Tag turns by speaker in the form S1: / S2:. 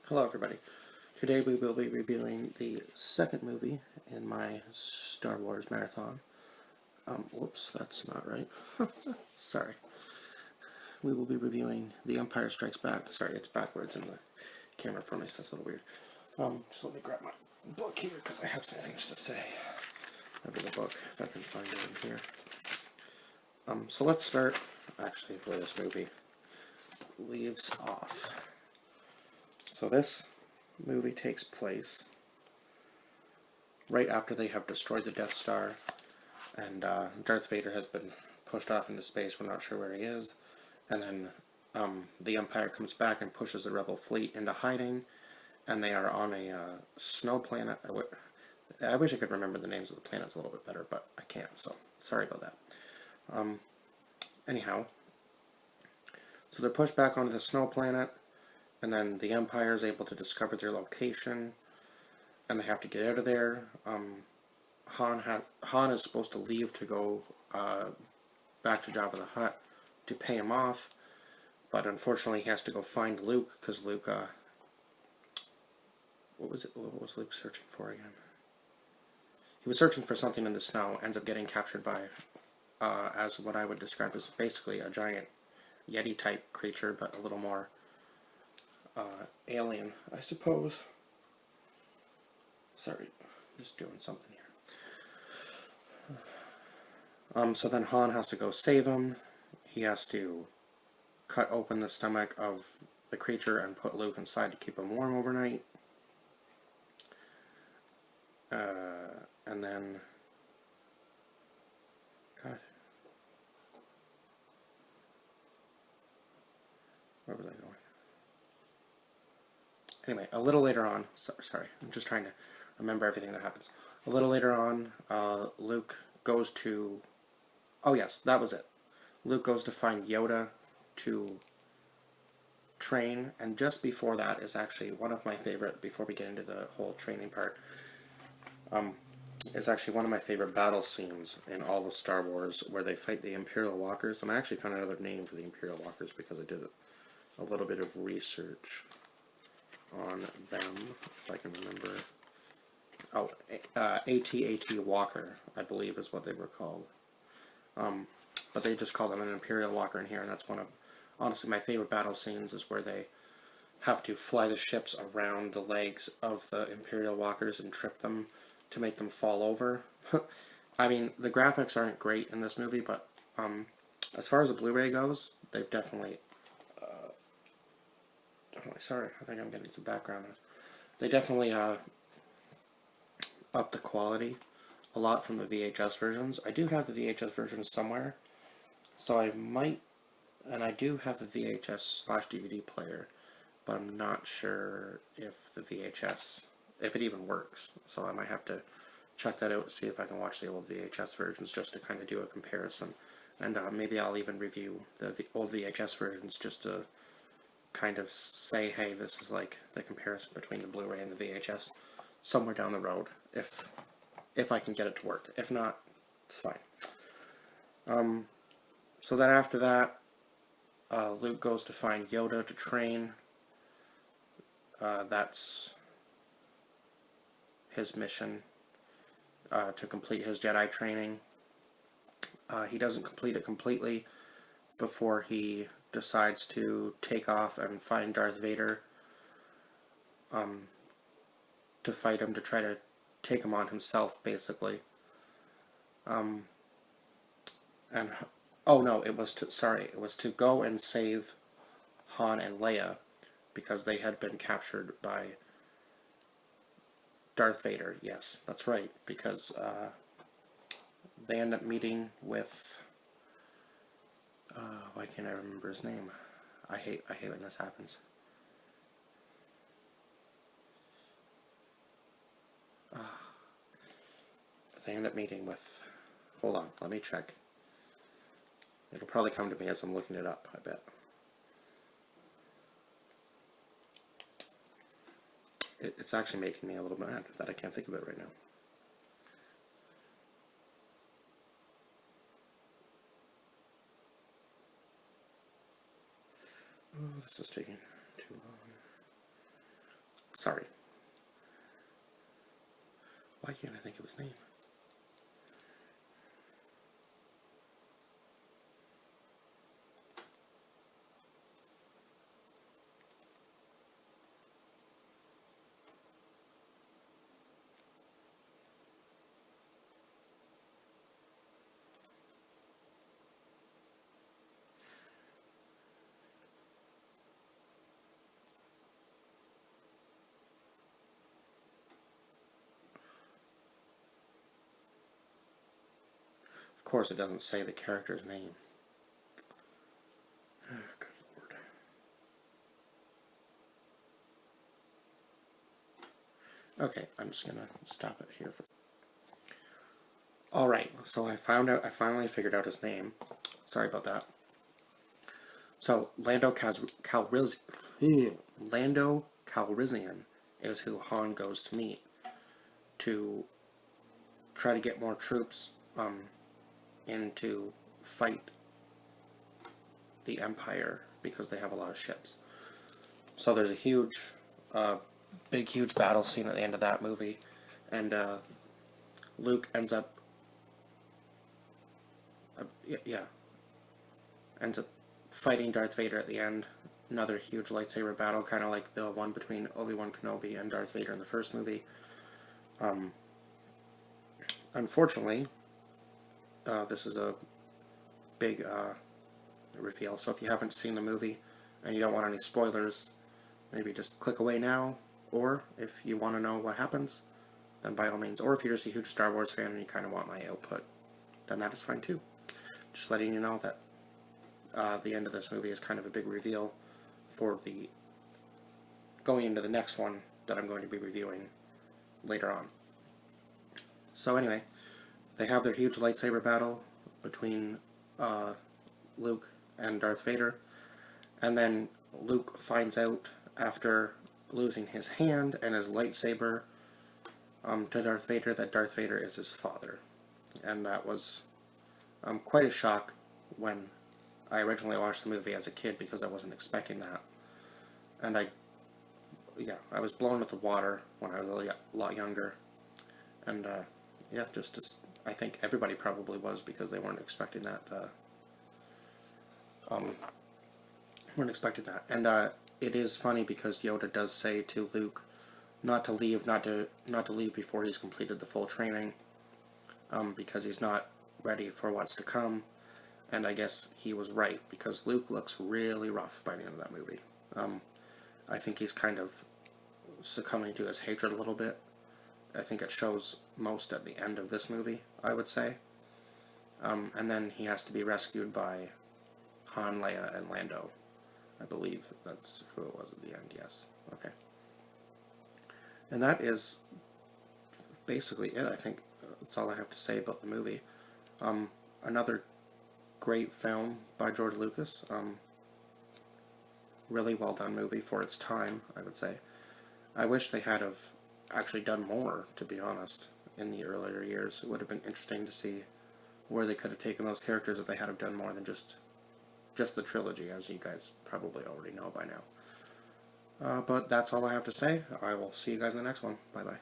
S1: Hello everybody. Today we will be reviewing the second movie in my Star Wars marathon. Whoops, that's not right. Sorry. We will be reviewing The Empire Strikes Back. Sorry, it's backwards in the camera for me, so that's a little weird. So let me grab my book here because I have some things to say over the book, if I can find it in here. So let's start, actually, where this movie leaves off. So this movie takes place right after they have destroyed the Death Star, and Darth Vader has been pushed off into space. We're not sure where he is. And then the Empire comes back and pushes the Rebel fleet into hiding, and they are on a snow planet. I wish I could remember the names of the planets a little bit better, but I can't, so sorry about that. Anyhow, so they're pushed back onto the snow planet, and then the Empire is able to discover their location, and they have to get out of there. Han is supposed to leave to go back to Jabba the Hutt to pay him off, but unfortunately he has to go find Luke, because Luke, what was Luke searching for again? He was searching for something in the snow, ends up getting captured by, as what I would describe as basically a giant Yeti-type creature, but a little more alien, I suppose. Sorry, I'm just doing something here. So then Han has to go save him. He has to cut open the stomach of the creature and put Luke inside to keep him warm overnight. And then... God. Where was I going? Anyway, a little later on... Sorry, I'm just trying to remember everything that happens. A little later on, Luke goes to... Oh yes, that was it. Luke goes to find Yoda to train, and just before that is actually one of my favorite, before we get into the whole training part, is actually one of my favorite battle scenes in all of Star Wars, where they fight the Imperial Walkers. And I actually found another name for the Imperial Walkers because I did a little bit of research on them, if I can remember. Oh, AT-AT Walker, I believe is what they were called. But they just call them an Imperial Walker in here, and that's one of, honestly, my favorite battle scenes, is where they have to fly the ships around the legs of the Imperial Walkers and trip them to make them fall over. I mean, the graphics aren't great in this movie, but as far as the Blu-ray goes, they've definitely... sorry, I think I'm getting some background noise. They definitely upped the quality a lot from the VHS versions. I do have the VHS versions somewhere, so I might... And I do have the VHS/DVD player, but I'm not sure if the VHS, if it even works. So I might have to check that out to see if I can watch the old VHS versions just to kind of do a comparison. And maybe I'll even review the old VHS versions just to kind of say, hey, this is like the comparison between the Blu-ray and the VHS somewhere down the road, if I can get it to work. If not, it's fine. So then after that, Luke goes to find Yoda to train. That's his mission, to complete his Jedi training. He doesn't complete it completely before he decides to take off and find Darth Vader, to fight him, to try to take him on himself, basically. And oh no, it was to go and save Han and Leia, because they had been captured by Darth Vader. Yes, that's right, because they end up meeting with... why can't I remember his name? I hate when this happens. They end up meeting with... Hold on, let me check. It'll probably come to me as I'm looking it up, I bet. It's actually making me a little mad that I can't think of it right now. Oh, this is taking too long. Sorry. Why can't I think of his name? Of course, it doesn't say the character's name. Oh, good Lord. Okay, I'm just gonna stop it here. Alright, so I finally figured out his name. Sorry about that. So, Lando Calrissian is who Han goes to meet to try to get more troops in to fight the Empire because they have a lot of ships. So there's a huge battle scene at the end of that movie, and Luke ends up ends up fighting Darth Vader at the end. Another huge lightsaber battle, kind of like the one between Obi-Wan Kenobi and Darth Vader in the first movie. Unfortunately, this is a big reveal, so if you haven't seen the movie and you don't want any spoilers, maybe just click away now, or if you want to know what happens, then by all means, or if you're just a huge Star Wars fan and you kind of want my output, then that is fine too. Just letting you know that the end of this movie is kind of a big reveal for the going into the next one that I'm going to be reviewing later on. So anyway, they have their huge lightsaber battle between Luke and Darth Vader, and then Luke finds out after losing his hand and his lightsaber to Darth Vader that Darth Vader is his father. And that was quite a shock when I originally watched the movie as a kid, because I wasn't expecting that. And I was blown with the water when I was a lot younger. And I think everybody probably was, because they weren't expecting that. And it is funny because Yoda does say to Luke not to leave before he's completed the full training, because he's not ready for what's to come. And I guess he was right, because Luke looks really rough by the end of that movie. I think he's kind of succumbing to his hatred a little bit. I think it shows most at the end of this movie, I would say. And then he has to be rescued by Han, Leia, and Lando. I believe that's who it was at the end, yes. Okay. And that is basically it. I think that's all I have to say about the movie. Another great film by George Lucas. Really well done movie for its time, I would say. I wish they had have actually done more, to be honest, in the earlier years. It would have been interesting to see where they could have taken those characters if they had have done more than just the trilogy, as you guys probably already know by now. But that's all I have to say. I will see you guys in the next one. Bye-bye.